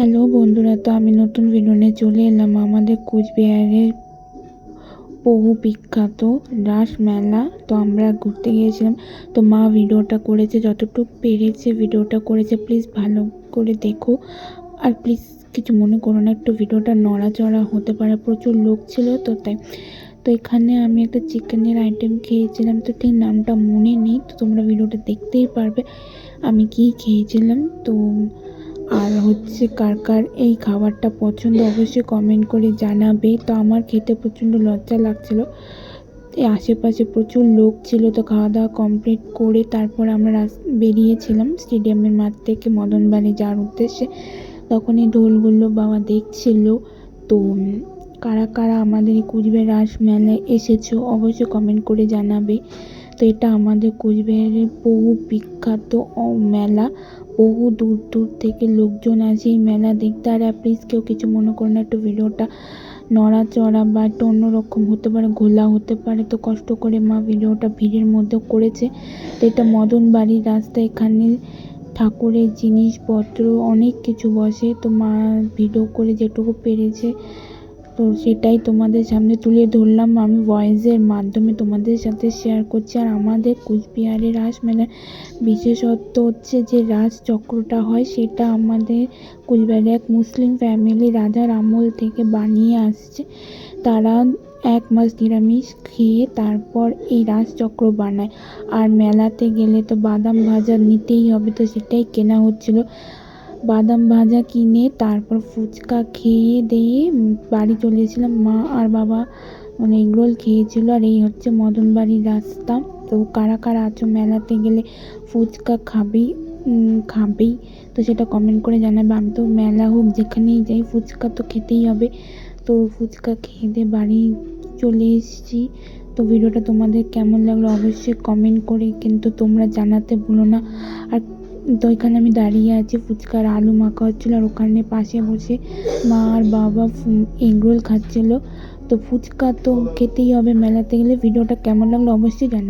Hello বন্ধুরা, তো আমি নতুন ভিডিও নিয়ে চলে এলাম। আমাদের কুচবিহারের বহু বিখ্যাত রাস মেলা। তো আমরা ঘুরতে গিয়েছিলাম। তো মা ভিডিওটা করেছে, যতটুকু পেরেছে ভিডিওটা করেছে। প্লিজ ভালো করে দেখো, আর প্লিজ কিছু মনে করো না, একটু ভিডিওটা নড়াচড়া হতে পারে, প্রচুর লোক ছিল তো তাই। তো এখানে আমি একটা চিকেনের আইটেম খেয়েছিলাম, তো ঠিক নামটা মনে নেই, তো তোমরা ভিডিওটা দেখতেই পারবে আমি কি খেয়েছিলাম। তো আর হচ্ছে কার কার এই খাবারটা পছন্দ অবশ্যই কমেন্ট করে জানাবে। তো আমার খেতে প্রচণ্ড লজ্জা লাগছিলো, এই আশেপাশে প্রচুর লোক ছিল। তো খাওয়া দাওয়া কমপ্লিট করে তারপর আমরা বেরিয়েছিলাম স্টেডিয়ামের মাঠ থেকে মদনবাড়ি যাওয়ার উদ্দেশ্যে। তখনই ঢোলগুলো বাবা দেখছিল। তো কারা কারা আমাদের এই কুচবিহার রাস মেলায় এসেছো অবশ্যই কমেন্ট করে জানাবে। তো এটা আমাদের কুচবিহারের বহু বিখ্যাত মেলা, বহু দূর দূর থেকে লোকজন আসে এই মেলা দেখতে। আর প্লিজ কেউ কিছু মনে করো না, একটু ভিডিওটা নড়াচড়া বা একটু অন্যরকম হতে পারে, ঘোলা হতে পারে। তো কষ্ট করে মা ভিডিওটা ভিড়ের মধ্যে করেছে। তো এটা মদন বাড়ির রাস্তা, এখানে ঠাকুরের জিনিসপত্র অনেক কিছু বসে। তো মা ভিডিও করে যেটুকু পেরেছে তো সেটাই তোমাদের সামনে তুলে ধরলাম, আমি ভয়েসের মাধ্যমে তোমাদের সাথে শেয়ার করছি। আর আমাদের কুচবিহারের রাস মেলার বিশেষত্ব হচ্ছে যে রাজ চক্রটা হয়, সেটা আমাদের কুচবিহারের এক মুসলিম ফ্যামিলি রাজার আমল থেকে বানিয়ে আসছে। তারা 1 মাস নিরামিষ খেয়ে তারপর এই রাজচক্র বানায়। আর মেলাতে গেলে তো বাদাম ভাজা নিতেই হবে, তো সেটাই কেনা হচ্ছিল। বাদাম ভাজা কিনে তারপর ফুচকা খেয়ে দিয়ে বাড়ি চলে এসেছিলাম। মা আর বাবা মানে এগরোল খেয়েছিল। আর এই হচ্ছে মদনবাড়ির রাস্তা। তো কারা কারা আছো মেলাতে গেলে ফুচকা খাবেই, তো সেটা কমেন্ট করে জানাবে। আমি তো মেলা হোক যেখানেই যাই ফুচকা তো খেতেই হবে। তো ফুচকা খেয়ে দিয়ে বাড়ি চলে এসেছি। তো ভিডিওটা তোমাদের কেমন লাগলো অবশ্যই কমেন্ট করে কিন্তু তোমরা জানাতে ভুলো না। আর তো এখানে আমি দাঁড়িয়ে আছি, ফুচকার আলু মাখা হচ্ছিলো, আর ওখানে পাশে বসে মা আর বাবা এগরোল খাচ্ছিলো। তো ফুচকা তো খেতেই হবে মেলাতে গেলে। ভিডিওটা কেমন লাগলো অবশ্যই জানাবে।